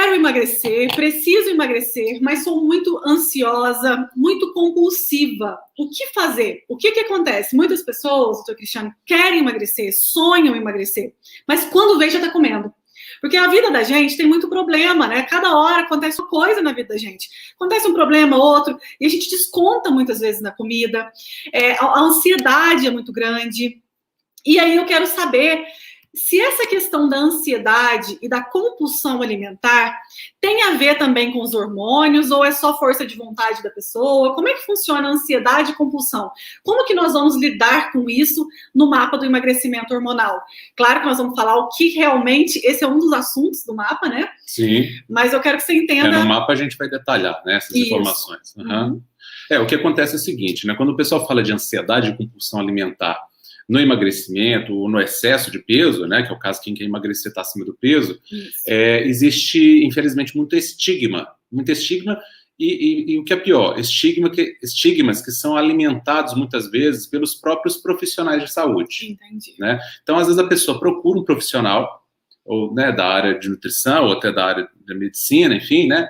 quero emagrecer, preciso emagrecer, mas sou muito ansiosa, muito compulsiva. O que fazer? O que acontece? Muitas pessoas, doutor Cristiano, querem emagrecer, sonham em emagrecer, mas quando vê já está comendo. Porque a vida da gente tem muito problema, né? Cada hora acontece uma coisa na vida da gente. Acontece um problema, outro, e a gente desconta muitas vezes na comida. A ansiedade é muito grande. E aí eu quero saber se essa questão da ansiedade e da compulsão alimentar tem a ver também com os hormônios ou é só força de vontade da pessoa? Como é que funciona a ansiedade e compulsão? Como que nós vamos lidar com isso no mapa do emagrecimento hormonal? Claro que nós vamos falar o que realmente, esse é um dos assuntos do mapa, né? Sim. Mas eu quero que você entenda... No mapa a gente vai detalhar, né, essas informações. Uhum. O que acontece é o seguinte, né, quando o pessoal fala de ansiedade e compulsão alimentar no emagrecimento ou no excesso de peso, né, que é o caso de quem quer emagrecer está acima do peso, existe, infelizmente, muito estigma e o que é pior, estigmas que são alimentados muitas vezes pelos próprios profissionais de saúde. Entendi. Né? Então, às vezes a pessoa procura um profissional, ou, né, da área de nutrição, ou até da área da medicina, enfim, né,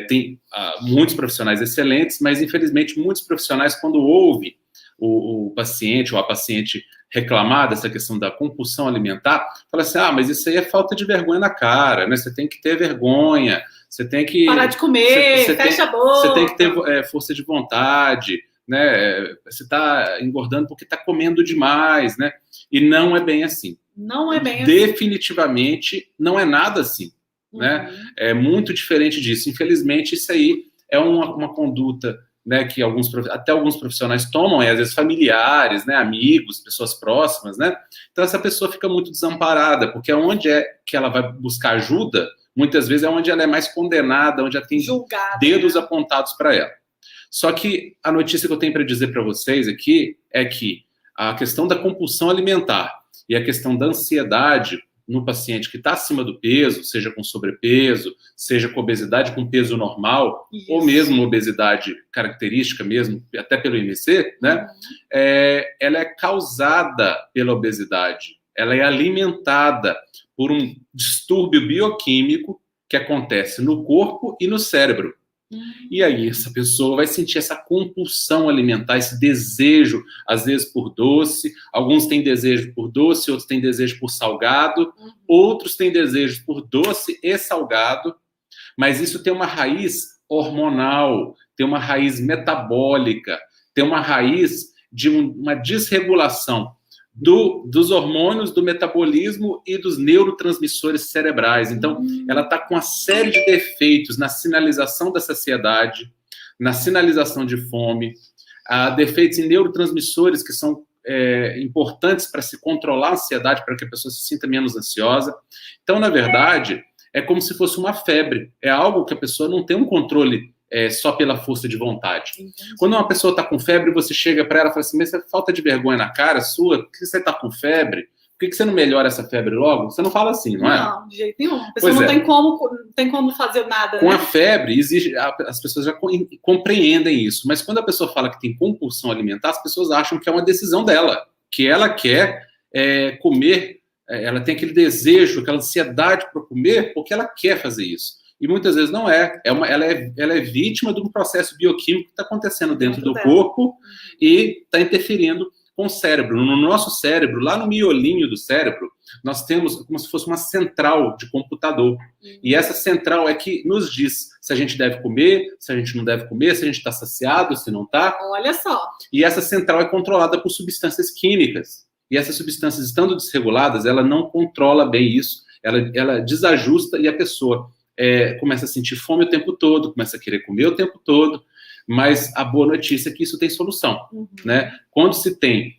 tem muitos profissionais excelentes, mas infelizmente muitos profissionais, quando ouvem o paciente ou a paciente reclamar dessa questão da compulsão alimentar, fala assim, mas isso aí é falta de vergonha na cara, né? Você tem que ter vergonha, você tem que... Parar de comer, fecha a boca. Você tem que ter força de vontade, né? Você está engordando porque está comendo demais, né? E não é bem assim. Não é bem assim. Definitivamente não é nada assim, né? É muito diferente disso. Infelizmente, isso aí é uma conduta, né, que até alguns profissionais tomam, às vezes familiares, né, amigos, pessoas próximas, né? Então essa pessoa fica muito desamparada, porque onde é que ela vai buscar ajuda, muitas vezes é onde ela é mais condenada, onde ela tem dedos apontados para ela. Só que a notícia que eu tenho para dizer para vocês aqui é que a questão da compulsão alimentar e a questão da ansiedade no paciente que está acima do peso, seja com sobrepeso, seja com obesidade com peso normal, ou mesmo obesidade característica mesmo, até pelo IMC, né? Ela é causada pela obesidade, ela é alimentada por um distúrbio bioquímico que acontece no corpo e no cérebro. E aí essa pessoa vai sentir essa compulsão alimentar, esse desejo, às vezes por doce, alguns têm desejo por doce, outros têm desejo por salgado, outros têm desejo por doce e salgado, mas isso tem uma raiz hormonal, tem uma raiz metabólica, tem uma raiz de uma desregulação dos hormônios, do metabolismo e dos neurotransmissores cerebrais. Então, ela está com uma série de defeitos na sinalização da saciedade, na sinalização de fome, defeitos em neurotransmissores que são importantes para se controlar a ansiedade, para que a pessoa se sinta menos ansiosa. Então, na verdade, é como se fosse uma febre. É algo que a pessoa não tem um controle só pela força de vontade. Entendi. Quando uma pessoa está com febre, você chega para ela e fala assim, mas é falta de vergonha na cara sua? Por que você está com febre? Por que você não melhora essa febre logo? Você não fala assim, não é? Não, de jeito nenhum. A pessoa não tem como fazer nada. Com a febre, as pessoas já compreendem isso. Mas quando a pessoa fala que tem compulsão alimentar, as pessoas acham que é uma decisão dela, que ela quer comer, ela tem aquele desejo, aquela ansiedade para comer, porque ela quer fazer isso. E muitas vezes não é. Ela é vítima de um processo bioquímico que está acontecendo dentro do corpo e está interferindo com o cérebro. No nosso cérebro, lá no miolinho do cérebro, nós temos como se fosse uma central de computador. E essa central é que nos diz se a gente deve comer, se a gente não deve comer, se a gente está saciado, se não está. Olha só. E essa central é controlada por substâncias químicas. E essas substâncias, estando desreguladas, ela não controla bem isso. Ela desajusta e a pessoa começa a sentir fome o tempo todo, começa a querer comer o tempo todo, mas a boa notícia é que isso tem solução, né? Quando se tem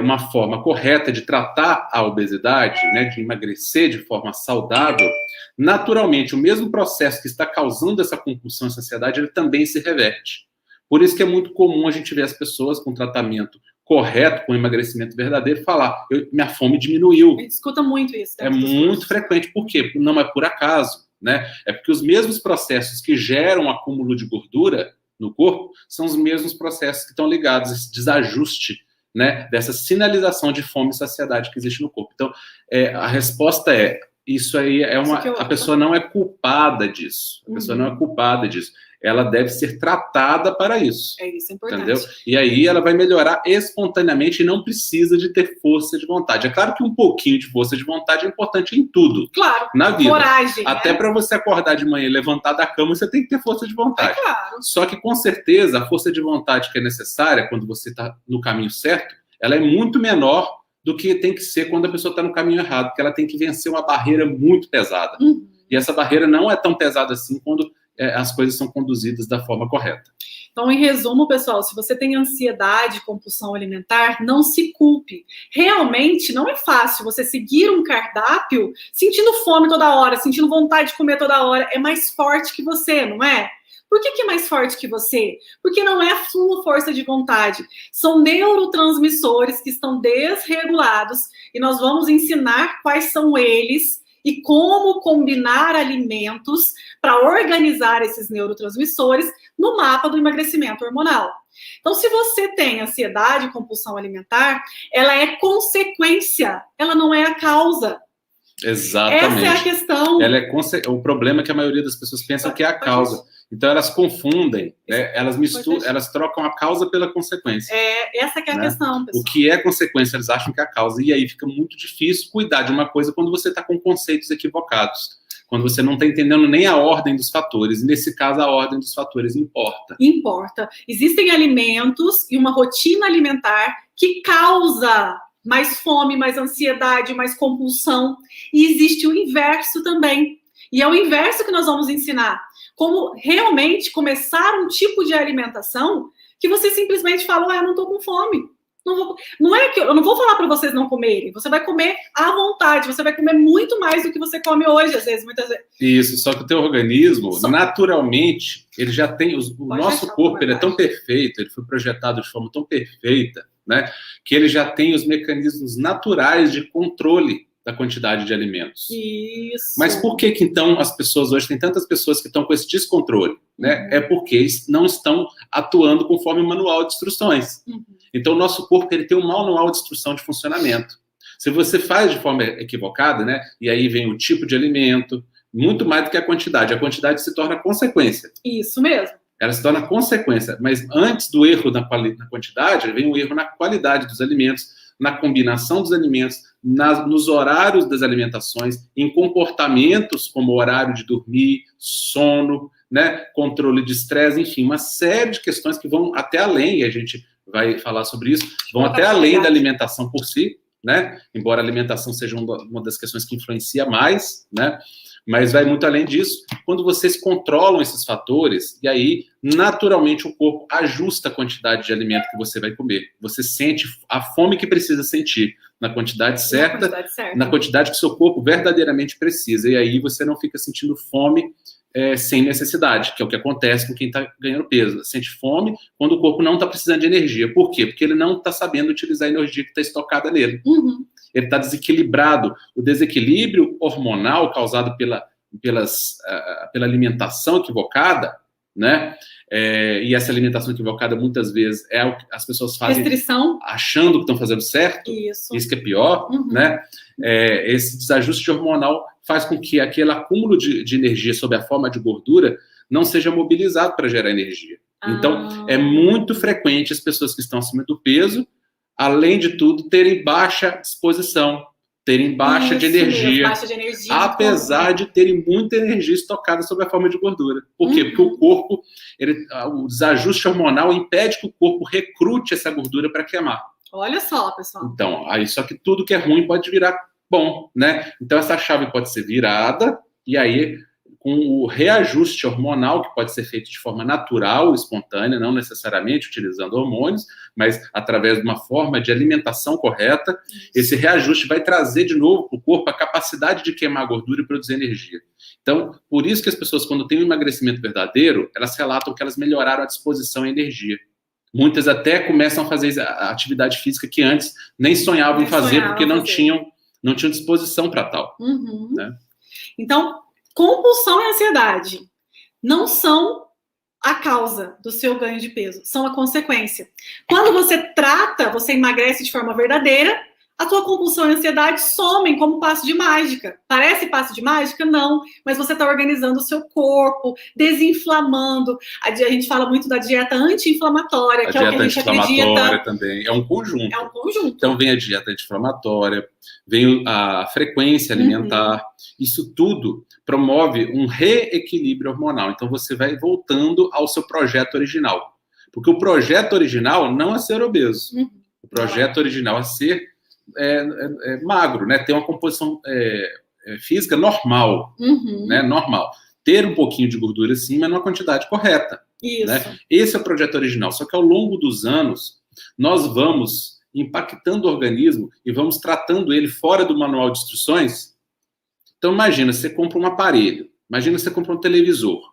uma forma correta de tratar a obesidade, né, de emagrecer de forma saudável, naturalmente, o mesmo processo que está causando essa compulsão e saciedade, ele também se reverte. Por isso que é muito comum a gente ver as pessoas com tratamento correto, com emagrecimento verdadeiro, falar, minha fome diminuiu. A gente escuta muito isso. É muito frequente. Por quê? Não é por acaso. Né? É porque os mesmos processos que geram acúmulo de gordura no corpo são os mesmos processos que estão ligados a esse desajuste, né, dessa sinalização de fome e saciedade que existe no corpo. Então, a resposta é isso aí é a pessoa não é culpada disso. A pessoa não é culpada disso. Ela deve ser tratada para isso. É isso, é importante. Entendeu? E aí ela vai melhorar espontaneamente e não precisa de ter força de vontade. É claro que um pouquinho de força de vontade é importante em tudo. Claro. Na vida. Coragem. Até para você acordar de manhã e levantar da cama, você tem que ter força de vontade. É claro. Só que, com certeza, a força de vontade que é necessária quando você está no caminho certo, ela é muito menor do que tem que ser quando a pessoa está no caminho errado, porque ela tem que vencer uma barreira muito pesada. E essa barreira não é tão pesada assim quando as coisas são conduzidas da forma correta. Então, em resumo, pessoal, se você tem ansiedade, compulsão alimentar, não se culpe. Realmente não é fácil você seguir um cardápio sentindo fome toda hora, sentindo vontade de comer toda hora. É mais forte que você, não é? Por que é mais forte que você? Porque não é a sua força de vontade. São neurotransmissores que estão desregulados e nós vamos ensinar quais são eles e como combinar alimentos para organizar esses neurotransmissores no mapa do emagrecimento hormonal. Então, se você tem ansiedade e compulsão alimentar, ela é consequência, ela não é a causa. Exatamente. Essa é a questão. O problema é que a maioria das pessoas pensa que é a causa. Então, elas confundem, né? Elas misturam, elas trocam a causa pela consequência. Essa que é a questão, pessoal. O que é consequência, eles acham que é a causa. E aí fica muito difícil cuidar de uma coisa quando você está com conceitos equivocados. Quando você não está entendendo nem a ordem dos fatores. E nesse caso, a ordem dos fatores importa. Importa. Existem alimentos e uma rotina alimentar que causa mais fome, mais ansiedade, mais compulsão. E existe o inverso também. E é o inverso que nós vamos ensinar. Como realmente começar um tipo de alimentação que você simplesmente fala, eu não estou com fome. Não é que eu não vou falar para vocês não comerem. Você vai comer à vontade. Você vai comer muito mais do que você come hoje, às vezes, muitas vezes. Isso, só que o teu organismo, naturalmente, ele já tem... O nosso corpo, ele é tão perfeito, ele foi projetado de forma tão perfeita, né, que ele já tem os mecanismos naturais de controle da quantidade de alimentos. Isso. Mas por que então as pessoas hoje, tem tantas pessoas que estão com esse descontrole, né? É porque eles não estão atuando conforme o manual de instruções. Então o nosso corpo, ele tem um manual de instrução de funcionamento. Se você faz de forma equivocada, né? E aí vem o tipo de alimento, muito mais do que a quantidade se torna consequência. Isso mesmo. Ela se torna consequência, mas antes do erro na quantidade, vem o erro na qualidade dos alimentos, na combinação dos alimentos, nos horários das alimentações, em comportamentos como horário de dormir, sono, né, controle de estresse, enfim, uma série de questões que vão até além, e a gente vai falar sobre isso, vão até além da alimentação por si, né, embora a alimentação seja uma das questões que influencia mais, né, mas vai muito além disso. Quando vocês controlam esses fatores, e aí, naturalmente, o corpo ajusta a quantidade de alimento que você vai comer. Você sente a fome que precisa sentir, na quantidade certa, na quantidade que o seu corpo verdadeiramente precisa. E aí você não fica sentindo fome sem necessidade, que é o que acontece com quem está ganhando peso. Sente fome quando o corpo não está precisando de energia. Por quê? Porque ele não está sabendo utilizar a energia que está estocada nele. Ele está desequilibrado. O desequilíbrio hormonal causado pela alimentação equivocada, né? E essa alimentação equivocada muitas vezes é o que as pessoas fazem restrição, achando que estão fazendo certo. Isso que é pior, né? Esse desajuste hormonal faz com que aquele acúmulo de energia sob a forma de gordura não seja mobilizado para gerar energia. Então, é muito frequente as pessoas que estão acima do peso, além de tudo, terem baixa disposição, terem baixa de energia, apesar de terem muita energia estocada sob a forma de gordura. Por quê? Porque o corpo, o desajuste hormonal impede que o corpo recrute essa gordura para queimar. Olha só, pessoal. Então, aí só que tudo que é ruim pode virar bom, né? Então essa chave pode ser virada, e aí com o reajuste hormonal, que pode ser feito de forma natural, espontânea, não necessariamente utilizando hormônios, mas através de uma forma de alimentação correta, esse reajuste vai trazer de novo para o corpo a capacidade de queimar gordura e produzir energia. Então, por isso que as pessoas, quando têm um emagrecimento verdadeiro, elas relatam que elas melhoraram a disposição e a energia. Muitas até começam a fazer a atividade física que antes nem sonhavam em fazer, porque não tinham disposição para tal. Né? Então, compulsão e ansiedade não são a causa do seu ganho de peso, são a consequência. Quando você trata, você emagrece de forma verdadeira, a tua compulsão e ansiedade somem como passo de mágica. Parece passo de mágica? Não. Mas você está organizando o seu corpo, desinflamando. A gente fala muito da dieta anti-inflamatória, que é o que a gente acredita. A dieta anti-inflamatória também. É um conjunto. É um conjunto. Então vem a dieta anti-inflamatória, vem a frequência alimentar. Isso tudo promove um reequilíbrio hormonal. Então você vai voltando ao seu projeto original. Porque o projeto original não é ser obeso. O projeto original é ser magro, né? Ter uma composição física normal, né? Normal. Ter um pouquinho de gordura sim, mas numa quantidade correta. Isso. Né? Esse é o projeto original. Só que ao longo dos anos, nós vamos impactando o organismo e vamos tratando ele fora do manual de instruções. Então imagina, você compra um aparelho, imagina você compra um televisor,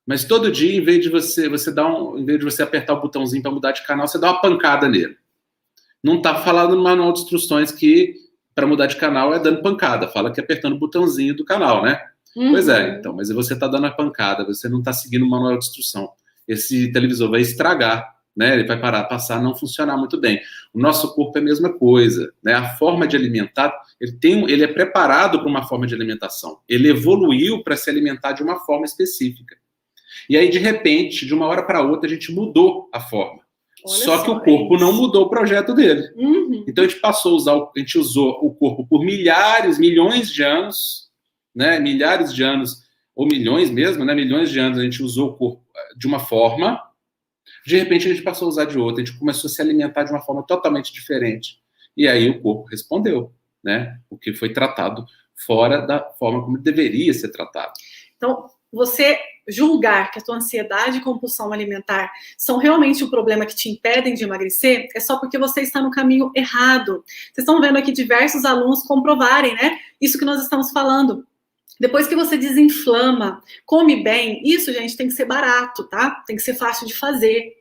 mas todo dia, em vez de você apertar o botãozinho para mudar de canal, você dá uma pancada nele. Não está falando no manual de instruções que para mudar de canal é dando pancada, fala que é apertando o botãozinho do canal, né? Pois é, então, mas você está dando a pancada, você não está seguindo o manual de instrução. Esse televisor vai estragar, né? Ele vai passar a não funcionar muito bem. O nosso corpo é a mesma coisa, né? A forma de alimentar, ele é preparado para uma forma de alimentação. Ele evoluiu para se alimentar de uma forma específica. E aí, de repente, de uma hora para outra, a gente mudou a forma. Só que o corpo não mudou o projeto dele. Então a gente usou o corpo por milhões de anos, né? Milhares de anos, ou milhões mesmo, né? Milhões de anos a gente usou o corpo de uma forma, de repente a gente passou a usar de outra, a gente começou a se alimentar de uma forma totalmente diferente. E aí o corpo respondeu, né? Porque foi tratado fora da forma como deveria ser tratado. Então, você julgar que a tua ansiedade e compulsão alimentar são realmente o problema que te impedem de emagrecer, é só porque você está no caminho errado. Vocês estão vendo aqui diversos alunos comprovarem, né? Isso que nós estamos falando. Depois que você desinflama, come bem, isso, gente, tem que ser barato, tá? Tem que ser fácil de fazer.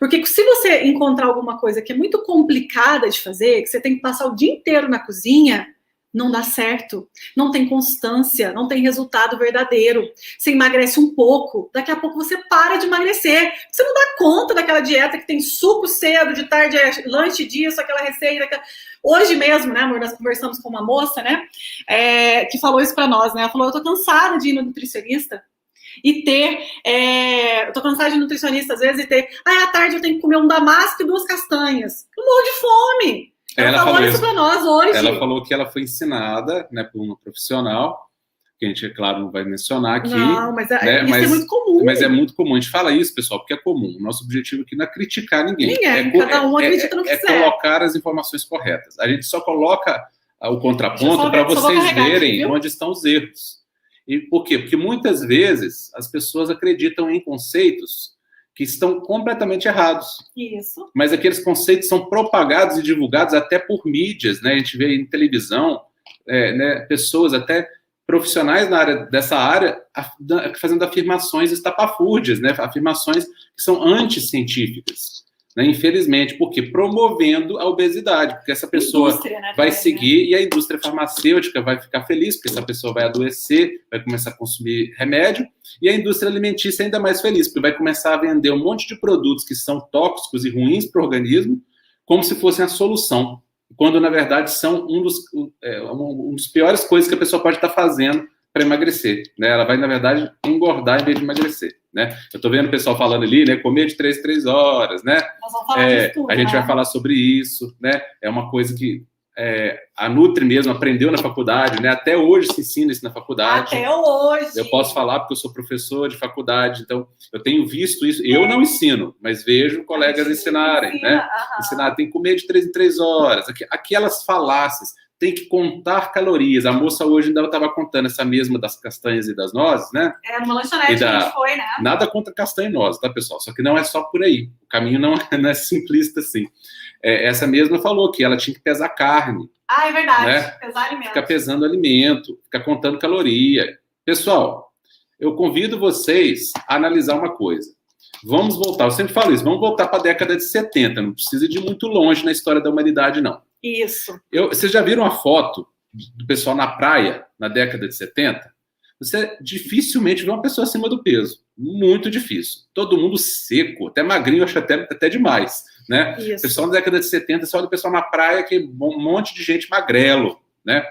Porque se você encontrar alguma coisa que é muito complicada de fazer, que você tem que passar o dia inteiro na cozinha, não dá certo, não tem constância, não tem resultado verdadeiro. Você emagrece um pouco, daqui a pouco você para de emagrecer. Você não dá conta daquela dieta que tem suco cedo, de tarde é lanche disso, aquela receita. Hoje mesmo, né, amor, nós conversamos com uma moça, né, que falou isso pra nós, né? Ela falou, eu tô cansada de ir no nutricionista e ter, eu tô cansada de nutricionista às vezes e ter, à tarde eu tenho que comer um damasco e 2 castanhas. Eu morro de fome. Ela falou isso para nós hoje. Ela falou que ela foi ensinada, né, por uma profissional, que a gente, é claro, não vai mencionar aqui. Não, mas, né, isso é muito comum. Mas é muito comum. A gente fala isso, pessoal, porque é comum. O nosso objetivo aqui não é criticar ninguém. Cada um acredita no que quiser. É colocar as informações corretas. A gente só coloca o contraponto para vocês verem onde estão os erros. E por quê? Porque muitas vezes as pessoas acreditam em conceitos que estão completamente errados. Isso. Mas aqueles conceitos são propagados e divulgados até por mídias, né? A gente vê em televisão, né, pessoas até profissionais dessa área fazendo afirmações estapafúrdias, né? Afirmações que são anticientíficas, né? Infelizmente, porque promovendo a obesidade, porque essa pessoa vai seguir e a indústria farmacêutica vai ficar feliz, porque essa pessoa vai adoecer, vai começar a consumir remédio, e a indústria alimentícia ainda mais feliz, porque vai começar a vender um monte de produtos que são tóxicos e ruins para o organismo, como se fossem a solução, quando, na verdade, são um dos piores coisas que a pessoa pode estar fazendo para emagrecer, né? Ela vai, na verdade, engordar em vez de emagrecer, né? Eu estou vendo o pessoal falando ali, né? Comer de 3 em 3 horas, né? Nós vamos falar disso tudo, a gente vai falar sobre isso, né? É uma coisa que a Nutri mesmo aprendeu na faculdade, né? Até hoje se ensina isso na faculdade. Até hoje. Eu posso falar porque eu sou professor de faculdade, então eu tenho visto isso. Eu não ensino, mas vejo colegas ensinarem, né? Ensinar, tem que comer de 3 em 3 horas. Aquelas falácias, tem que contar calorias. A moça hoje ainda estava contando essa mesma das castanhas e das nozes, né? Numa lanchonete que a gente foi, né? Nada contra castanha e nozes, tá, pessoal? Só que não é só por aí. O caminho não é simplista assim. Essa mesma falou que ela tinha que pesar carne. É verdade. Né? Pesar alimento. Ficar pesando alimento, ficar contando caloria. Pessoal, eu convido vocês a analisar uma coisa. Vamos voltar, eu sempre falo isso, vamos voltar para a década de 70, não precisa de ir muito longe na história da humanidade, não. Isso. Vocês já viram a foto do pessoal na praia, na década de 70? Você dificilmente vê uma pessoa acima do peso. Muito difícil. Todo mundo seco, até magrinho, acho até demais. né? Isso. Pessoal na década de 70, você olha o pessoal na praia, que um monte de gente magrelo, né?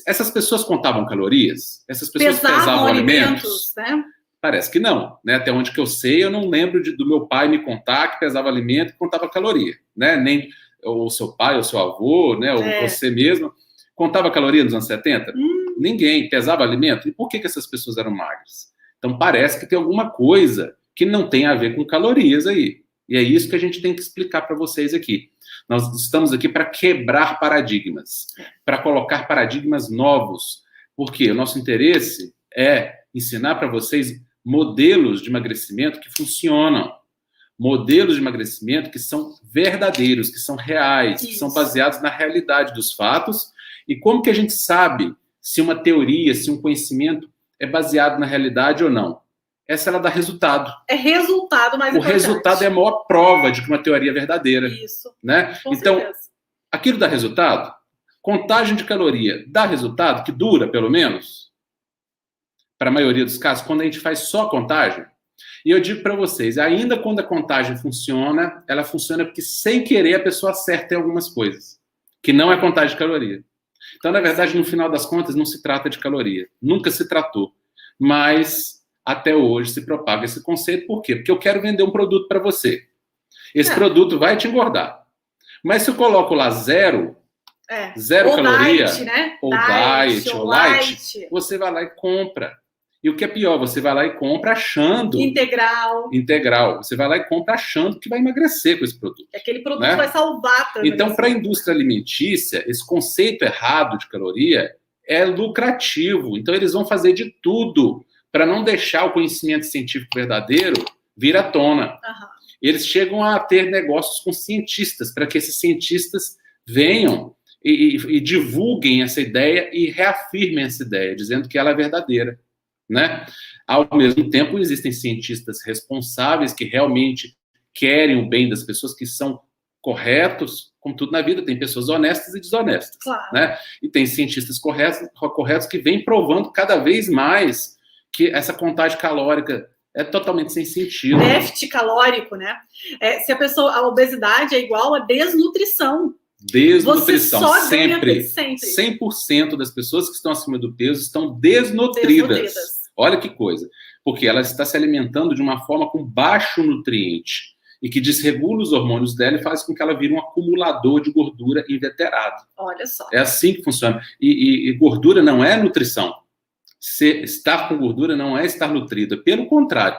Essas pessoas contavam calorias? Essas pessoas pesavam alimentos? Né? Parece que não, né? Até onde que eu sei, eu não lembro do meu pai me contar que pesava alimento e contava caloria, né? Nem o seu pai, ou seu avô, né? Ou você mesmo contava caloria nos anos 70? Ninguém pesava alimento. E por que essas pessoas eram magras? Então parece que tem alguma coisa que não tem a ver com calorias aí. E é isso que a gente tem que explicar para vocês aqui. Nós estamos aqui para quebrar paradigmas, para colocar paradigmas novos, porque o nosso interesse é ensinar para vocês modelos de emagrecimento que funcionam, modelos de emagrecimento que são verdadeiros, que são reais, que são baseados na realidade dos fatos. E como que a gente sabe se uma teoria, se um conhecimento é baseado na realidade ou não? Essa ela dá resultado. É resultado mais importante. O resultado é a maior prova de que uma teoria é verdadeira. Isso. Né? Então, aquilo dá resultado? Contagem de caloria dá resultado? Que dura, pelo menos? Para a maioria dos casos, quando a gente faz só a contagem. E eu digo para vocês, ainda quando a contagem funciona, ela funciona porque, sem querer, a pessoa acerta em algumas coisas. Que não é contagem de caloria. Então, na verdade, no final das contas, não se trata de caloria. Nunca se tratou. Mas até hoje se propaga esse conceito. Por quê? Porque eu quero vender um produto para você. Esse produto vai te engordar. Mas se eu coloco lá zero caloria, diet, né? ou diet, ou light, você vai lá e compra. E o que é pior, você vai lá e compra achando... Integral. Você vai lá e compra achando que vai emagrecer com esse produto. Aquele produto vai salvar também. Então, para a indústria alimentícia, esse conceito errado de caloria é lucrativo. Então, eles vão fazer de tudo para não deixar o conhecimento científico verdadeiro vir à tona. Eles chegam a ter negócios com cientistas, para que esses cientistas venham e divulguem essa ideia e reafirmem essa ideia, dizendo que ela é verdadeira. Né? Ao mesmo tempo, existem cientistas responsáveis que realmente querem o bem das pessoas, que são corretos, como tudo na vida, tem pessoas honestas e desonestas. Claro. Né? E tem cientistas corretos que vêm provando cada vez mais que essa contagem calórica é totalmente sem sentido. Déficit calórico, né? Se a obesidade é igual a desnutrição. Desnutrição, sempre. 100% das pessoas que estão acima do peso estão desnutridas. Olha que coisa. Porque ela está se alimentando de uma forma com baixo nutriente e que desregula os hormônios dela e faz com que ela vire um acumulador de gordura inveterado. Olha só. É assim que funciona. E gordura não é nutrição. Estar com gordura não é estar nutrida. Pelo contrário.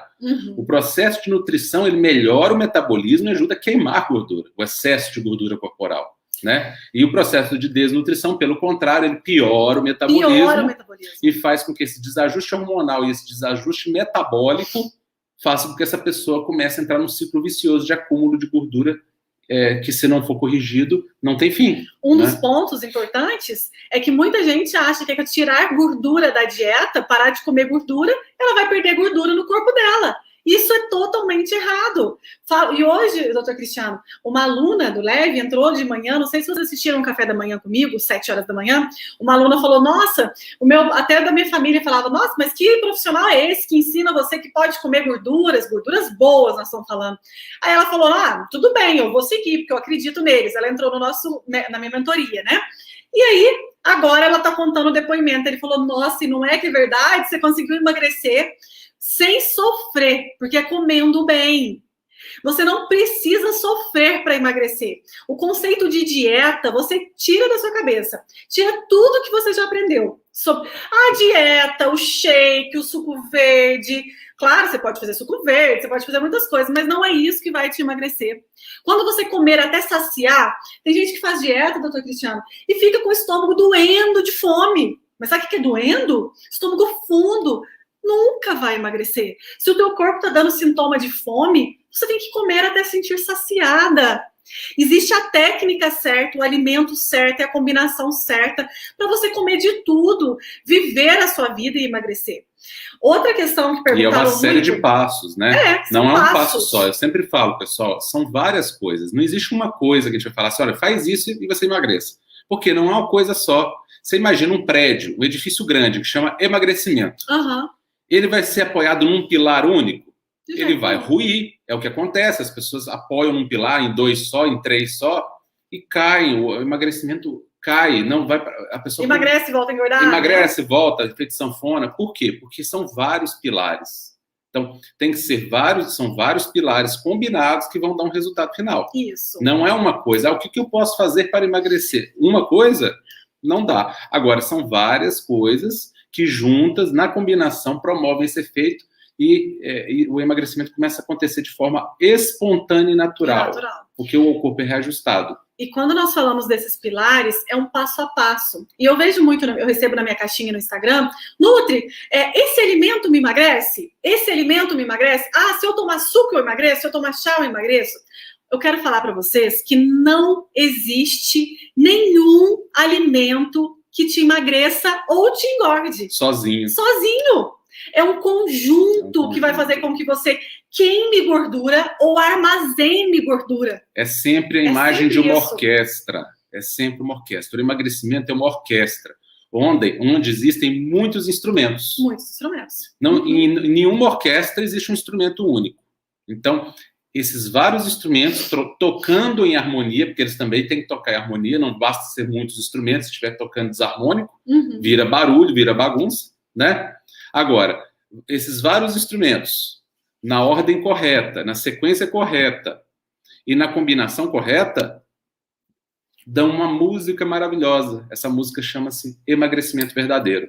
O processo de nutrição, ele melhora o metabolismo e ajuda a queimar gordura, o excesso de gordura corporal. Né? E o processo de desnutrição, pelo contrário, ele piora o metabolismo e faz com que esse desajuste hormonal e esse desajuste metabólico faça com que essa pessoa comece a entrar num ciclo vicioso de acúmulo de gordura que, se não for corrigido, não tem fim. Um dos pontos importantes é que muita gente acha que tirar gordura da dieta, parar de comer gordura, ela vai perder gordura no corpo dela. Isso é totalmente errado. E hoje, doutor Cristiano, uma aluna do Leve entrou de manhã, não sei se vocês assistiram um café da manhã comigo, 7 horas da manhã, uma aluna falou, nossa, até da minha família falava, nossa, mas que profissional é esse que ensina você que pode comer gorduras boas, nós estamos falando. Aí ela falou, tudo bem, eu vou seguir, porque eu acredito neles. Ela entrou na minha mentoria, né? E aí, agora ela está contando o depoimento. Ele falou, nossa, e não é que é verdade? Você conseguiu emagrecer sem sofrer, porque é comendo bem. Você não precisa sofrer para emagrecer. O conceito de dieta, você tira da sua cabeça. Tira tudo que você já aprendeu. A dieta, o shake, o suco verde. Claro, você pode fazer suco verde, você pode fazer muitas coisas, mas não é isso que vai te emagrecer. Quando você comer até saciar, tem gente que faz dieta, doutor Cristiano, e fica com o estômago doendo de fome. Mas sabe o que é doendo? Estômago fundo. Nunca vai emagrecer. Se o teu corpo está dando sintoma de fome, você tem que comer até sentir saciada. Existe a técnica certa, o alimento certo e a combinação certa para você comer de tudo, viver a sua vida e emagrecer. Outra questão que perguntaram muito... E é uma série de passos, né? Não é um passo só. Eu sempre falo, pessoal, são várias coisas. Não existe uma coisa que a gente vai falar assim, olha, faz isso e você emagreça. Porque não é uma coisa só. Você imagina um prédio, um edifício grande, que chama emagrecimento. Ele vai ser apoiado num pilar único? ele vai ruir. É o que acontece, as pessoas apoiam num pilar, em 2 só, em 3 só, e caem, o emagrecimento cai, não vai a pessoa emagrece, volta a engordar. Emagrece, volta, efeito sanfona. Por quê? Porque são vários pilares. Então, são vários pilares combinados que vão dar um resultado final. Isso. Não é uma coisa, o que eu posso fazer para emagrecer? Uma coisa, não dá. Agora, são várias coisas que juntas, na combinação, promovem esse efeito e o emagrecimento começa a acontecer de forma espontânea e natural. Porque o corpo é reajustado. E quando nós falamos desses pilares, é um passo a passo. E eu vejo muito, eu recebo na minha caixinha no Instagram, Nutri, esse alimento me emagrece? Esse alimento me emagrece? Ah, se eu tomar suco eu emagreço? Se eu tomar chá eu emagreço? Eu quero falar para vocês que não existe nenhum alimento que te emagreça ou te engorde. Sozinho. É um conjunto que vai fazer com que você queime gordura ou armazene gordura. É sempre a imagem de uma orquestra. É sempre uma orquestra. O emagrecimento é uma orquestra, onde existem muitos instrumentos. Muitos instrumentos. Não, em nenhuma orquestra existe um instrumento único. Então, esses vários instrumentos tocando em harmonia, porque eles também têm que tocar em harmonia, não basta ser muitos instrumentos, se estiver tocando desarmônico, vira barulho, vira bagunça, né? Agora, esses vários instrumentos, na ordem correta, na sequência correta e na combinação correta, dão uma música maravilhosa. Essa música chama-se Emagrecimento Verdadeiro.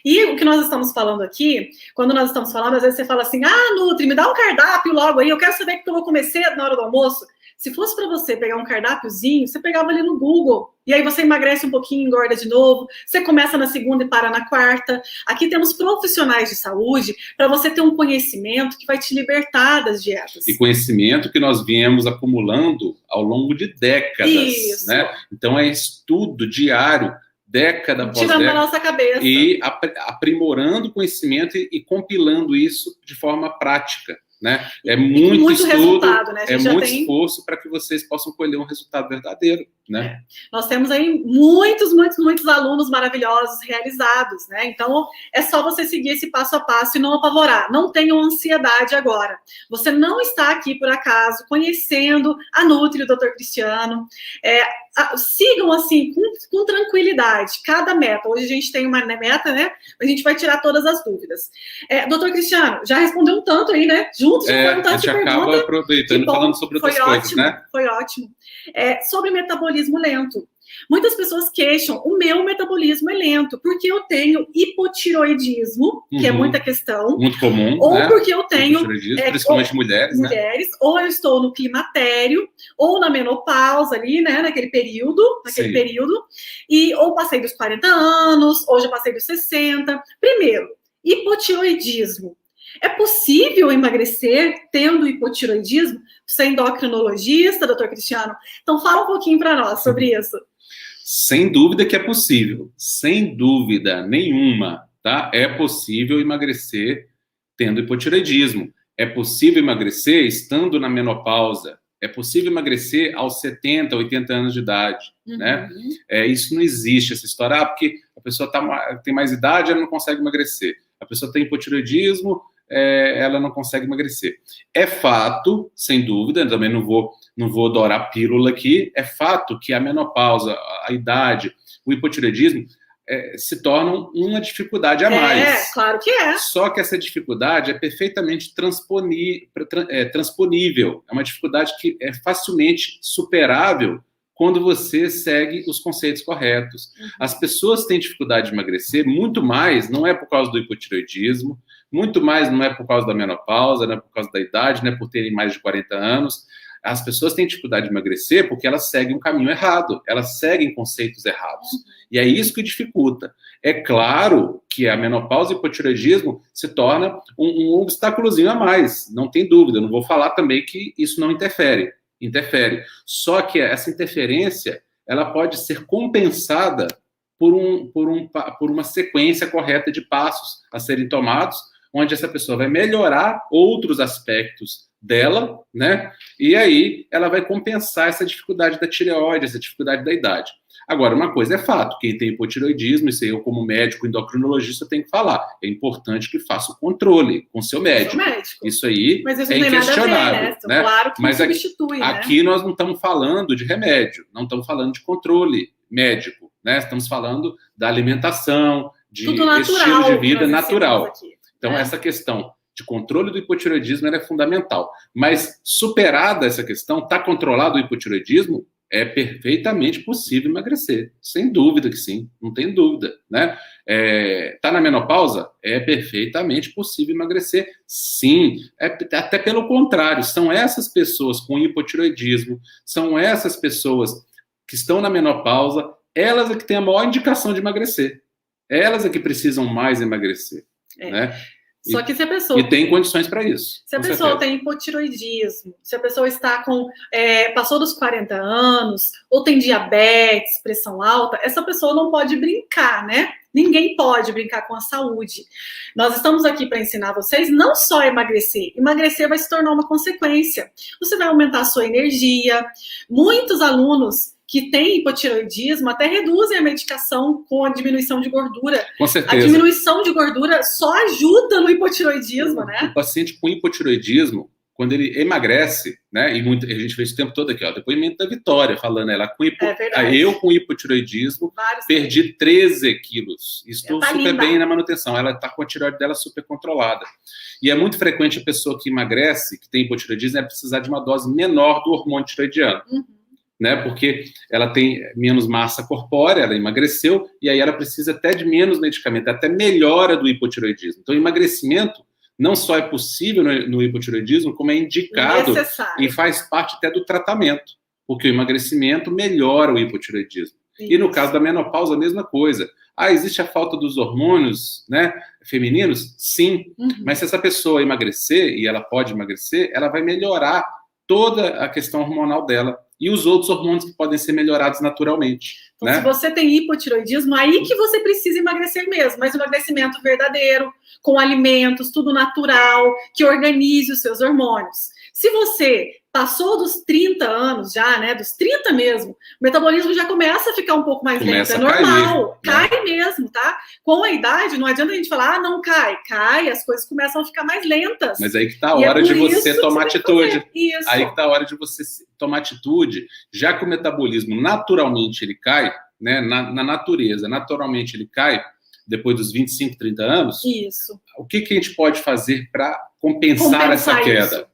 E o que nós estamos falando aqui, quando nós estamos falando, às vezes você fala assim, Nutri, me dá um cardápio logo aí, eu quero saber o que eu vou comer cedo na hora do almoço. Se fosse para você pegar um cardápiozinho, você pegava ali no Google, e aí você emagrece um pouquinho, engorda de novo, você começa na segunda e para na quarta. Aqui temos profissionais de saúde para você ter um conhecimento que vai te libertar das dietas. E conhecimento que nós viemos acumulando ao longo de décadas. Isso. Né? Então é estudo diário, década após década. Tirando da nossa cabeça. E aprimorando o conhecimento e compilando isso de forma prática. Né? É muito estudo, né? É muito esforço para que vocês possam colher um resultado verdadeiro. Né? Nós temos aí muitos alunos maravilhosos realizados, né? Então é só você seguir esse passo a passo e não apavorar. Não tenham ansiedade agora. Você não está aqui por acaso conhecendo a Nutri, o Dr. Cristiano. Sigam assim com tranquilidade cada meta. Hoje a gente tem uma meta, né? A gente vai tirar todas as dúvidas. Dr. Cristiano, já respondeu um tanto aí, né? Juntos já foi um tanto de pergunta. A gente acaba aproveitando e falando sobre outras coisas, né? Foi ótimo. Sobre metabolismo lento. Muitas pessoas queixam, o meu metabolismo é lento, porque eu tenho hipotiroidismo, que é muita questão. Muito comum, ou né? Porque eu tenho... principalmente mulheres, né? Ou eu estou no climatério, ou na menopausa ali, né? Naquele período, ou passei dos 40 anos, ou já passei dos 60. Primeiro, hipotiroidismo. É possível emagrecer tendo hipotiroidismo? Você é endocrinologista, doutor Cristiano? Então fala um pouquinho para nós sobre isso. Sem dúvida que é possível. Sem dúvida nenhuma, tá? É possível emagrecer tendo hipotireoidismo. É possível emagrecer estando na menopausa. É possível emagrecer aos 70, 80 anos de idade, né? Isso não existe, essa história. Porque a pessoa tem mais idade, ela não consegue emagrecer. A pessoa tem hipotireoidismo, ela não consegue emagrecer. É fato, sem dúvida, também não vou dourar a pílula aqui, é fato que a menopausa, a idade, o hipotireoidismo se tornam uma dificuldade a mais. Claro que é. Só que essa dificuldade é perfeitamente transponível. É uma dificuldade que é facilmente superável quando você segue os conceitos corretos. As pessoas têm dificuldade de emagrecer, muito mais, não é por causa do hipotireoidismo, muito mais não é por causa da menopausa, não é por causa da idade, não é por terem mais de 40 anos. As pessoas têm dificuldade de emagrecer porque elas seguem um caminho errado, elas seguem conceitos errados. E é isso que dificulta. É claro que a menopausa e o hipotireoidismo se torna um obstáculozinho a mais, não tem dúvida. Eu não vou falar também que isso não interfere. Só que essa interferência ela pode ser compensada por uma sequência correta de passos a serem tomados, onde essa pessoa vai melhorar outros aspectos dela, né? E aí ela vai compensar essa dificuldade da tireoide, essa dificuldade da idade. Agora, uma coisa é fato, quem tem hipotireoidismo, isso aí eu como médico endocrinologista tenho que falar, é importante que faça o controle com seu médico. Isso aí é inquestionável, né? Claro que mas substitui, aqui nós não estamos falando de remédio, não estamos falando de controle médico, né? Estamos falando da alimentação, de estilo de vida natural. Então, essa questão de controle do hipotireoidismo ela é fundamental. Mas, superada essa questão, está controlado o hipotireoidismo, é perfeitamente possível emagrecer. Sem dúvida que sim, não tem dúvida, né? Tá na menopausa? É perfeitamente possível emagrecer, sim. Até pelo contrário, são essas pessoas com hipotireoidismo, são essas pessoas que estão na menopausa, elas é que têm a maior indicação de emagrecer. Elas é que precisam mais emagrecer, né? Só que se a pessoa... E tem condições para isso. Se a pessoa tem hipotireoidismo, se a pessoa está passou dos 40 anos, ou tem diabetes, pressão alta, essa pessoa não pode brincar, né? Ninguém pode brincar com a saúde. Nós estamos aqui para ensinar vocês não só a emagrecer. Emagrecer vai se tornar uma consequência. Você vai aumentar a sua energia. Muitos alunos que têm hipotireoidismo até reduzem a medicação com a diminuição de gordura. Com certeza. A diminuição de gordura só ajuda no hipotireoidismo, né? O paciente com hipotireoidismo, quando ele emagrece, né? E a gente vê isso o tempo todo aqui, ó, depoimento da Vitória, falando ela eu com hipotireoidismo perdi 13 quilos. Estou super linda. Bem na manutenção. Ela está com a tireoide dela super controlada. E é muito frequente a pessoa que emagrece, que tem hipotireoidismo, precisar de uma dose menor do hormônio tireoidiano. Né, porque ela tem menos massa corpórea, ela emagreceu, e aí ela precisa até de menos medicamento, até melhora do hipotireoidismo. Então, o emagrecimento não só é possível no hipotireoidismo, como é indicado e faz parte até do tratamento, porque o emagrecimento melhora o hipotireoidismo. Isso. E no caso da menopausa, a mesma coisa. Existe a falta dos hormônios, né, femininos? Sim, mas se essa pessoa emagrecer, e ela pode emagrecer, ela vai melhorar toda a questão hormonal dela e os outros hormônios que podem ser melhorados naturalmente. Então, né? Se você tem hipotireoidismo, aí que você precisa emagrecer mesmo, mas emagrecimento verdadeiro, com alimentos, tudo natural, que organize os seus hormônios. Se você passou dos 30 anos já, né, dos 30 mesmo, o metabolismo já começa a ficar um pouco mais lento, é normal, cai mesmo, tá? Com a idade, não adianta a gente falar, não cai, as coisas começam a ficar mais lentas. Mas aí que tá a hora de você tomar atitude. Aí que tá a hora de você tomar atitude, já que o metabolismo naturalmente ele cai, né, na natureza, naturalmente ele cai, depois dos 25, 30 anos, o que a gente pode fazer para compensar essa queda? Isso.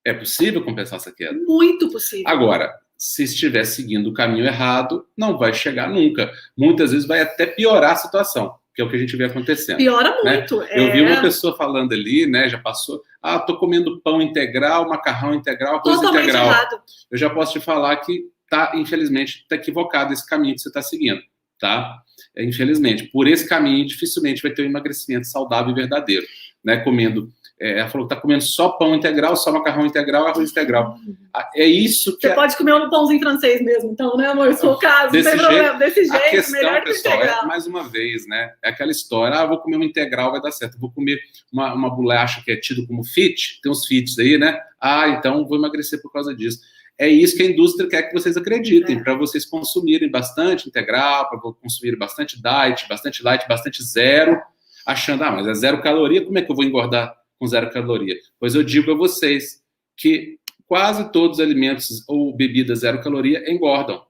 É possível compensar essa queda? Muito possível. Agora, se estiver seguindo o caminho errado, não vai chegar nunca. Muitas vezes vai até piorar a situação, que é o que a gente vê acontecendo. Piora muito. Né? Eu vi uma pessoa falando ali, né, já passou, tô comendo pão integral, macarrão integral, arroz integral. Errado. Eu já posso te falar que, infelizmente, está equivocado esse caminho que você está seguindo, tá? Infelizmente, por esse caminho, dificilmente vai ter um emagrecimento saudável e verdadeiro, né, comendo... ela falou que está comendo só pão integral, só macarrão integral, arroz integral. É isso que... Você pode comer um pãozinho francês mesmo, então, né, amor? Se for o caso, não tem problema. Desse jeito, a questão, melhor que pessoal, integral. Mais uma vez, né? É aquela história, vou comer uma integral, vai dar certo. Vou comer uma bolacha que é tido como fit, tem uns fits aí, né? Então vou emagrecer por causa disso. É isso que a indústria quer que vocês acreditem, para vocês consumirem bastante integral, para consumirem bastante diet, bastante light, bastante zero, achando, mas é 0 caloria, como é que eu vou engordar com 0 caloria? Pois eu digo a vocês que quase todos os alimentos ou bebidas 0 caloria engordam.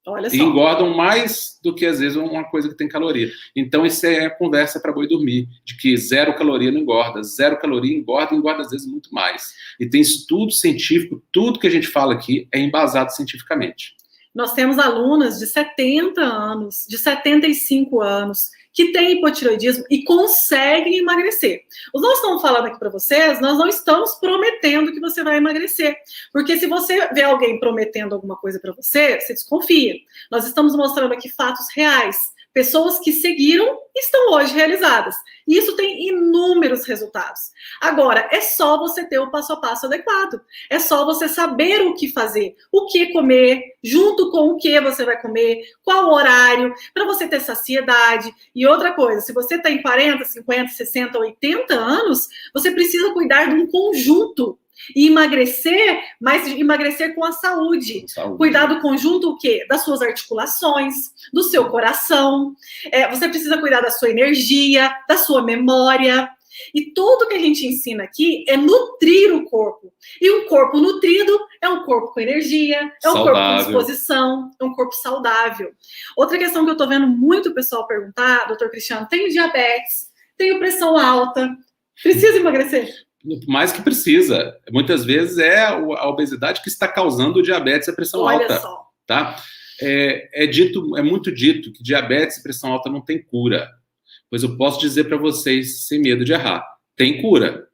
Olha só. E engordam mais do que, às vezes, uma coisa que tem caloria. Então, isso é a conversa para boi dormir, de que 0 caloria não engorda. 0 caloria engorda, às vezes, muito mais. E tem estudo científico, tudo que a gente fala aqui é embasado cientificamente. Nós temos alunas de 70 anos, de 75 anos, que têm hipotireoidismo e conseguem emagrecer. Nós estamos falando aqui para vocês, nós não estamos prometendo que você vai emagrecer. Porque se você vê alguém prometendo alguma coisa para você, você desconfia. Nós estamos mostrando aqui fatos reais. Pessoas que seguiram estão hoje realizadas. E isso tem inúmeros resultados. Agora, é só você ter o passo a passo adequado. É só você saber o que fazer, o que comer, junto com o que você vai comer, qual horário, para você ter saciedade. E outra coisa, se você está em 40, 50, 60, 80 anos, você precisa cuidar de um conjunto. E emagrecer, mas emagrecer com a saúde. Cuidar do conjunto, o quê? Das suas articulações, do seu coração. Você precisa cuidar da sua energia, da sua memória. E tudo que a gente ensina aqui é nutrir o corpo. E um corpo nutrido é um corpo com energia, é um corpo com disposição, é um corpo saudável. Outra questão que eu tô vendo muito o pessoal perguntar, doutor Cristiano, tenho diabetes, tenho pressão alta, preciso emagrecer? Mais que precisa. Muitas vezes é a obesidade que está causando o diabetes e a pressão alta. Olha só. Tá? É muito dito que diabetes e pressão alta não tem cura. Pois eu posso dizer para vocês, sem medo de errar, tem cura.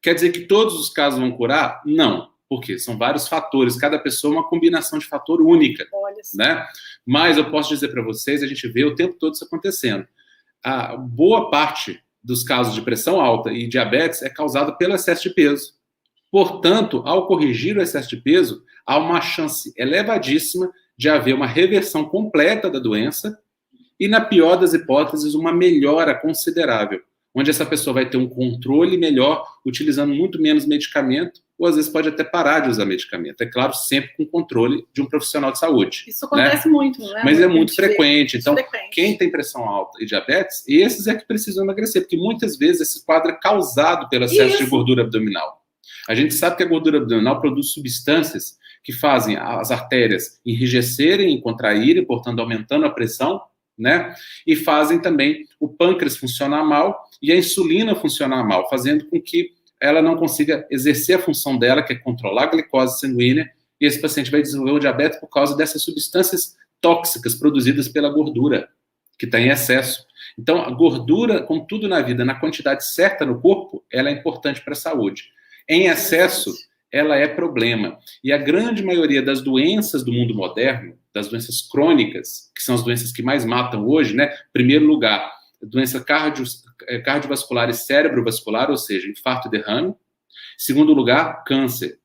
Quer dizer que todos os casos vão curar? Não. Por quê? São vários fatores. Cada pessoa é uma combinação de fator única. Olha só. Né? Mas eu posso dizer para vocês, a gente vê o tempo todo isso acontecendo. A boa parte dos casos de pressão alta e diabetes é causado pelo excesso de peso. Portanto, ao corrigir o excesso de peso, há uma chance elevadíssima de haver uma reversão completa da doença e, na pior das hipóteses, uma melhora considerável, onde essa pessoa vai ter um controle melhor, utilizando muito menos medicamento, ou às vezes pode até parar de usar medicamento. É claro, sempre com controle de um profissional de saúde. Isso acontece muito, não é? Mas é muito frequente. Então, quem tem pressão alta e diabetes, esses é que precisam emagrecer, porque muitas vezes esse quadro é causado pelo excesso de gordura abdominal. A gente sabe que a gordura abdominal produz substâncias que fazem as artérias enrijecerem e contraírem, portanto, aumentando a pressão, né? E fazem também o pâncreas funcionar mal e a insulina funcionar mal, fazendo com que ela não consiga exercer a função dela, que é controlar a glicose sanguínea, e esse paciente vai desenvolver o diabetes por causa dessas substâncias tóxicas produzidas pela gordura, que está em excesso. Então, a gordura, como tudo na vida, na quantidade certa no corpo, ela é importante para a saúde. Em excesso, ela é problema. E a grande maioria das doenças do mundo moderno, das doenças crônicas, que são as doenças que mais matam hoje, né? Em primeiro lugar, doença cardiovascular e cerebrovascular, ou seja, infarto e derrame. Em segundo lugar, câncer.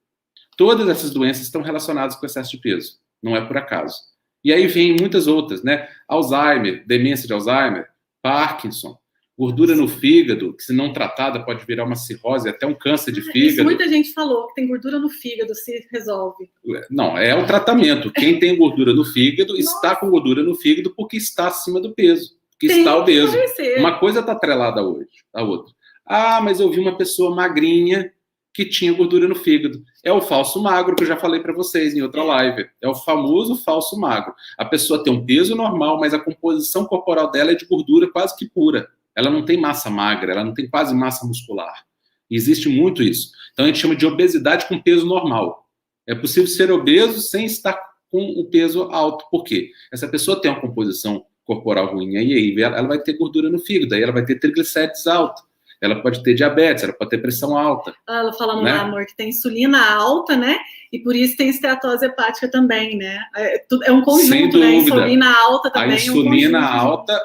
Todas essas doenças estão relacionadas com excesso de peso. Não é por acaso. E aí vem muitas outras, né? Alzheimer, demência de Alzheimer, Parkinson, gordura no fígado, que se não tratada pode virar uma cirrose, até um câncer de fígado. Isso muita gente falou, que tem gordura no fígado, se resolve. Não, é o tratamento. Quem tem gordura no fígado está com gordura no fígado porque está acima do peso, porque está obeso. Uma coisa está atrelada à outra. Ah, mas eu vi uma pessoa magrinha que tinha gordura no fígado. É o falso magro, que eu já falei para vocês em outra live. É o famoso falso magro. A pessoa tem um peso normal, mas a composição corporal dela é de gordura quase que pura. Ela não tem massa magra, ela não tem quase massa muscular. E existe muito isso. Então a gente chama de obesidade com peso normal. É possível ser obeso sem estar com o peso alto. Por quê? Essa pessoa tem uma composição corporal ruim, e aí ela vai ter gordura no fígado, aí ela vai ter triglicérides altos, ela pode ter diabetes, ela pode ter pressão alta. Ela falando lá, amor, que tem insulina alta, né? E por isso tem esteatose hepática também, né? É um conjunto, sem dúvida, né? Insulina alta também. A insulina alta,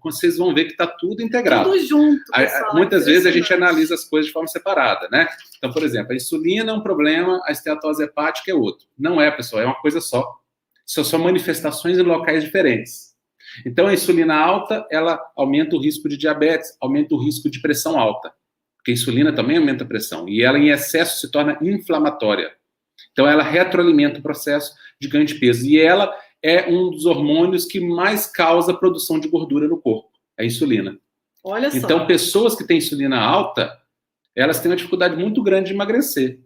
vocês vão ver que está tudo integrado. Tudo junto, pessoal. Muitas vezes a gente analisa as coisas de forma separada, né? Então, por exemplo, a insulina é um problema, a esteatose hepática é outro. Não é, pessoal, é uma coisa só. São manifestações em locais diferentes. Então, a insulina alta, ela aumenta o risco de diabetes, aumenta o risco de pressão alta. Porque a insulina também aumenta a pressão. E ela, em excesso, se torna inflamatória. Então, ela retroalimenta o processo de ganho de peso. E ela é um dos hormônios que mais causa a produção de gordura no corpo, a insulina. Olha só. Então, pessoas que têm insulina alta, elas têm uma dificuldade muito grande de emagrecer.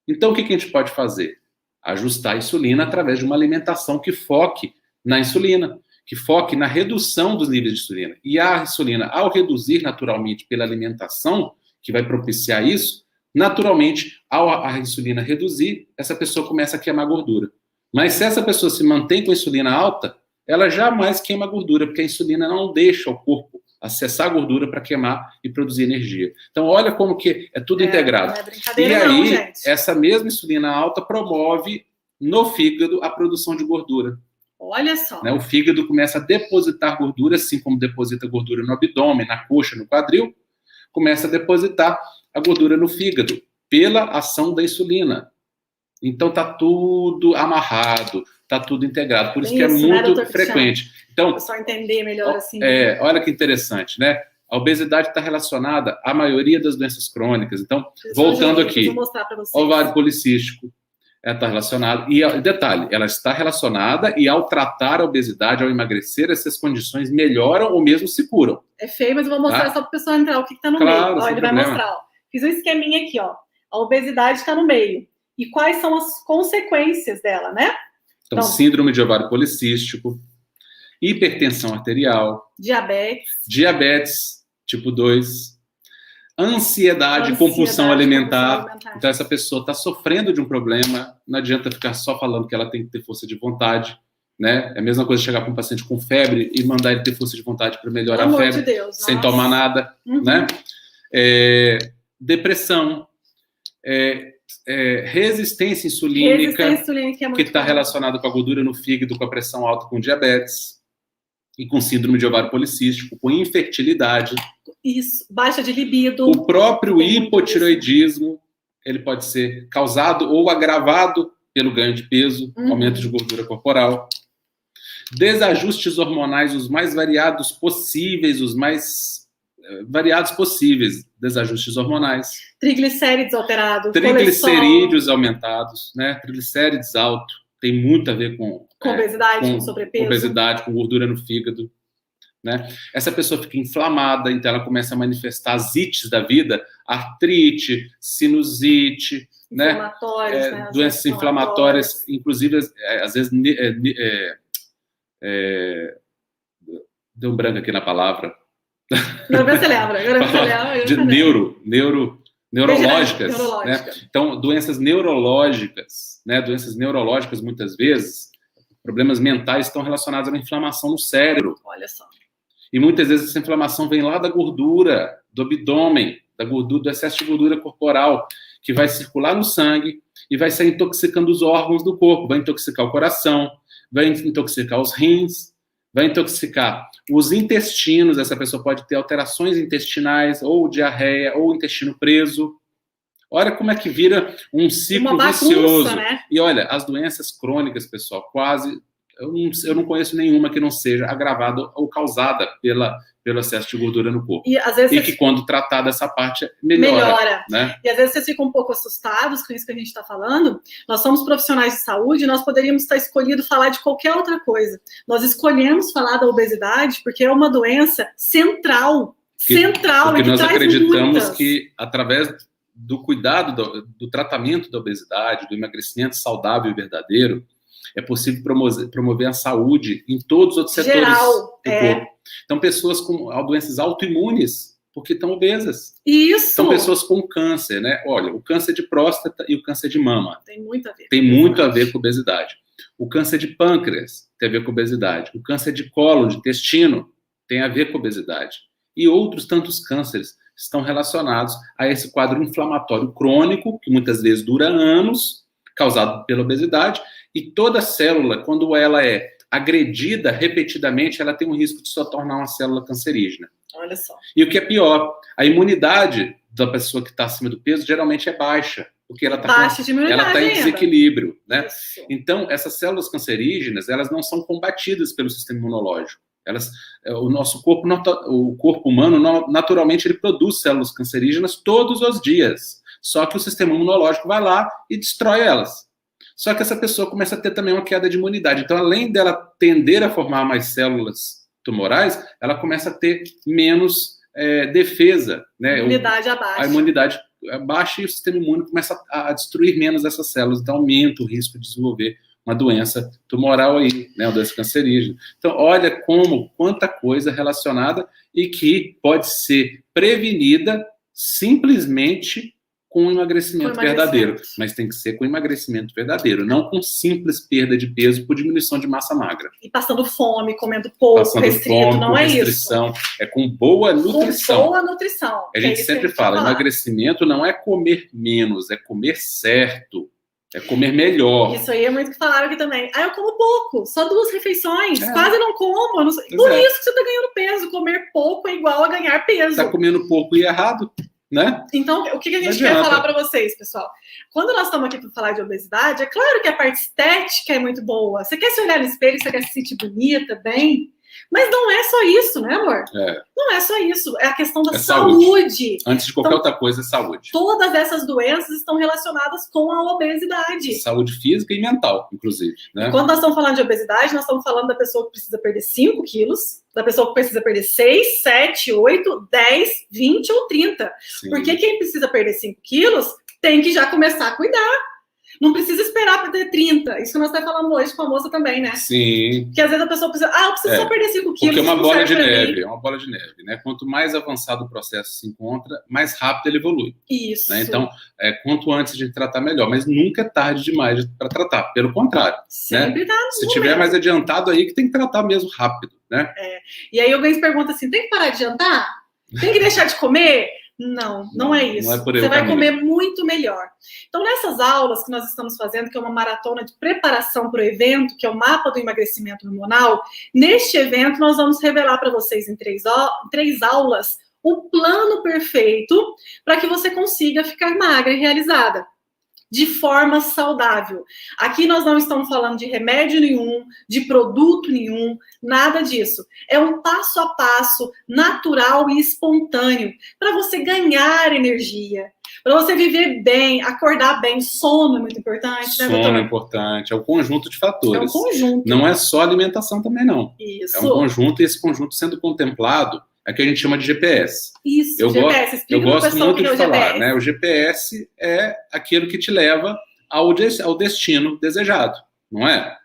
Então, o que a gente pode fazer? Ajustar a insulina através de uma alimentação que foque na insulina, que foque na redução dos níveis de insulina. E a insulina, ao reduzir naturalmente pela alimentação, que vai propiciar isso, naturalmente, ao a insulina reduzir, essa pessoa começa a queimar gordura. Mas se essa pessoa se mantém com a insulina alta, ela jamais queima gordura, porque a insulina não deixa o corpo acessar a gordura para queimar e produzir energia. Então, olha como que é tudo integrado. Não é brincadeira, e aí, não, gente. Essa mesma insulina alta promove no fígado a produção de gordura. Olha só. Né? O fígado começa a depositar gordura, assim como deposita gordura no abdômen, na coxa, no quadril, começa a depositar a gordura no fígado, pela ação da insulina. Então, está tudo amarrado, está tudo integrado. Por isso que é muito frequente. Então, só entender melhor assim. Olha que interessante, né? A obesidade está relacionada à maioria das doenças crônicas. Então, voltando aqui, ovário policístico está relacionado. E, detalhe, ela está relacionada e ao tratar a obesidade, ao emagrecer, essas condições melhoram ou mesmo se curam. É feio, mas eu vou mostrar só para o pessoal entrar o que está no meio. Ó, ele vai mostrar. Ó. Fiz um esqueminha aqui, ó. A obesidade está no meio. E quais são as consequências dela, né? Então, síndrome de ovário policístico, hipertensão arterial, diabetes tipo 2, ansiedade, compulsão alimentar. Então, essa pessoa está sofrendo de um problema, não adianta ficar só falando que ela tem que ter força de vontade, né? É a mesma coisa chegar para um paciente com febre e mandar ele ter força de vontade para melhorar a febre, sem tomar nada, né? Depressão, resistência insulínica, que está relacionado com a gordura no fígado, com a pressão alta, com diabetes, e com síndrome de ovário policístico, com infertilidade. Isso, baixa de libido. O próprio hipotireoidismo, ele pode ser causado ou agravado pelo ganho de peso, aumento de gordura corporal. Desajustes hormonais os mais variados possíveis, desajustes hormonais. Triglicéridos alterados. Triglicerídeos aumentados, né? Triglicérides alto. Tem muito a ver com obesidade, com sobrepeso. Com obesidade, com gordura no fígado. Né? Essa pessoa fica inflamada, então ela começa a manifestar as ites da vida, artrite, sinusite, né? Doenças inflamatórias, inclusive, às vezes, deu um branco aqui na palavra. Agora você lembra. Neurológicas, né? Então, doenças neurológicas, né? Doenças neurológicas, muitas vezes, problemas mentais estão relacionados a uma inflamação no cérebro. Olha só. E muitas vezes essa inflamação vem lá da gordura, do abdômen, da gordura, do excesso de gordura corporal, que vai circular no sangue e vai sair intoxicando os órgãos do corpo, vai intoxicar o coração, vai intoxicar os rins, vai intoxicar os intestinos. Essa pessoa pode ter alterações intestinais, ou diarreia, ou intestino preso. Olha como é que vira um ciclo vicioso. Né? E olha, as doenças crônicas, pessoal, quase... Eu não conheço nenhuma que não seja agravada ou causada pelo excesso de gordura no corpo. E, às vezes, que quando tratada essa parte, melhora. Né? E às vezes vocês ficam um pouco assustados com isso que a gente está falando. Nós somos profissionais de saúde e nós poderíamos estar escolhido falar de qualquer outra coisa. Nós escolhemos falar da obesidade porque é uma doença central. Porque nós acreditamos que, através do cuidado, do tratamento da obesidade, do emagrecimento saudável e verdadeiro, é possível promover a saúde em todos os outros setores do corpo. Então, pessoas com doenças autoimunes, porque estão obesas. Isso! São pessoas com câncer, né? Olha, o câncer de próstata e o câncer de mama. Tem muito a ver. Tem muito a ver com obesidade. O câncer de pâncreas tem a ver com obesidade. O câncer de cólon, de intestino, tem a ver com obesidade. E outros tantos cânceres estão relacionados a esse quadro inflamatório crônico, que muitas vezes dura anos, causado pela obesidade. E toda célula, quando ela é agredida repetidamente, ela tem um risco de se tornar uma célula cancerígena. Olha só. E o que é pior, a imunidade da pessoa que está acima do peso geralmente é baixa, porque ela está em desequilíbrio. Né? Então, essas células cancerígenas, elas não são combatidas pelo sistema imunológico. O nosso corpo, o corpo humano, naturalmente, ele produz células cancerígenas todos os dias. Só que o sistema imunológico vai lá e destrói elas. Só que essa pessoa começa a ter também uma queda de imunidade. Então, além dela tender a formar mais células tumorais, ela começa a ter menos defesa. Né? Imunidade abaixa. A imunidade baixa e o sistema imune começa a destruir menos essas células. Então, aumenta o risco de desenvolver uma doença tumoral aí, né? Uma doença cancerígena. Então, olha quanta coisa relacionada e que pode ser prevenida simplesmente com emagrecimento verdadeiro. Mas tem que ser com emagrecimento verdadeiro, não com simples perda de peso por diminuição de massa magra. E passando fome, comendo pouco, restrito, não é restrição, isso. É com boa nutrição. Com boa nutrição. A gente sempre fala, emagrecimento não é comer menos, é comer certo. É comer melhor. Isso aí é muito que falaram aqui também. Eu como pouco, só 2 refeições, quase não como. Não sei. Por isso que você está ganhando peso. Comer pouco é igual a ganhar peso. Está comendo pouco e errado. Né? Então, o que a gente quer falar para vocês, pessoal? Quando nós estamos aqui para falar de obesidade, é claro que a parte estética é muito boa. Você quer se olhar no espelho, você quer se sentir bonita, bem, Mas não é só isso, né, amor? Não é só isso. É a questão da saúde. Antes de qualquer outra coisa, é saúde. Todas essas doenças estão relacionadas com a obesidade. Saúde física e mental, inclusive. Né? Quando nós estamos falando de obesidade, nós estamos falando da pessoa que precisa perder 5 quilos, da pessoa que precisa perder 6, 7, 8, 10, 20 ou 30. Sim. Porque quem precisa perder 5 quilos tem que já começar a cuidar. Não precisa esperar para ter 30. Isso que nós estamos falando hoje com a moça também, né? Sim. Porque às vezes a pessoa precisa... eu preciso só perder 5 quilos. Porque é uma bola de neve. É uma bola de neve, né? Quanto mais avançado o processo se encontra, mais rápido ele evolui. Isso. Né? Então, quanto antes a gente tratar, melhor. Mas nunca é tarde demais para tratar. Pelo contrário. Sempre né? tá no Se tiver mais adiantado aí, que tem que tratar mesmo rápido, né? E aí alguém pergunta assim, tem que parar de jantar? Tem que deixar de comer? Não é isso. Não é por aí Você vai comer muito melhor. Então, nessas aulas que nós estamos fazendo, que é uma maratona de preparação para o evento, que é o mapa do emagrecimento hormonal, neste evento nós vamos revelar para vocês em 3 aulas o plano perfeito para que você consiga ficar magra e realizada de forma saudável. Aqui nós não estamos falando de remédio nenhum, de produto nenhum, nada disso. É um passo a passo natural e espontâneo para você ganhar energia, para você viver bem, acordar bem. Sono é muito importante, né, doutor? Sono é importante, é um conjunto de fatores. É um conjunto. Não é só alimentação também, não. Isso. É um conjunto, e esse conjunto sendo contemplado é que a gente chama de GPS. Isso, GPS. Explica eu gosto muito que de falar, GPS. né? O GPS é aquilo que te leva ao destino desejado, não é?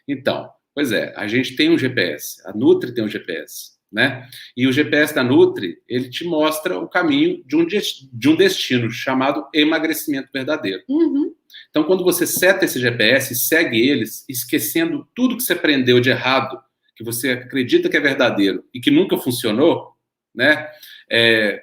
Então, pois é, a gente tem um GPS, a Nutri tem um GPS, né? E o GPS da Nutri, ele te mostra o caminho de um destino chamado emagrecimento verdadeiro. Uhum. Então, quando você seta esse GPS, segue eles, esquecendo tudo que você aprendeu de errado, que você acredita que é verdadeiro e que nunca funcionou, né,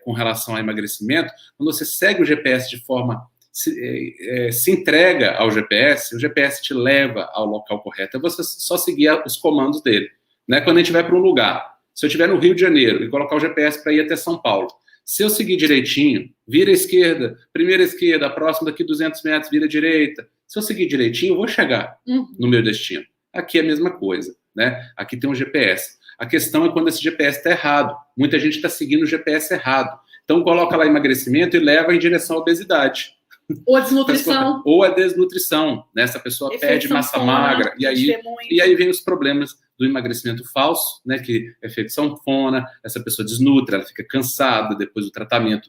com relação ao emagrecimento, quando você segue o GPS de forma... se entrega ao GPS, o GPS te leva ao local correto. É você só seguir os comandos dele. Né? Quando a gente vai para um lugar, se eu estiver no Rio de Janeiro e colocar o GPS para ir até São Paulo, se eu seguir direitinho, vira à esquerda, primeira esquerda, próximo daqui 200 metros, vira à direita. Se eu seguir direitinho, eu vou chegar no meu destino. Aqui é a mesma coisa. Né? Aqui tem um GPS. A questão é quando esse GPS está errado. Muita gente está seguindo o GPS errado. Então, coloca lá emagrecimento e leva em direção à obesidade. Ou a desnutrição. Ou a desnutrição. Né? Essa pessoa perde massa magra. E aí vem os problemas do emagrecimento falso, né? Que é efeito sanfona, essa pessoa desnutre, ela fica cansada depois do tratamento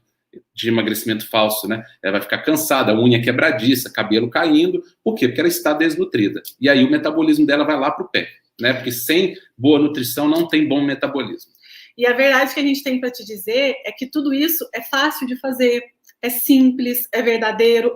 de emagrecimento falso, né? Ela vai ficar cansada, a unha quebradiça, cabelo caindo. Por quê? Porque ela está desnutrida. E aí o metabolismo dela vai lá para o pé. Né? Porque sem boa nutrição não tem bom metabolismo. E a verdade que a gente tem para te dizer é que tudo isso é fácil de fazer, é simples, é verdadeiro,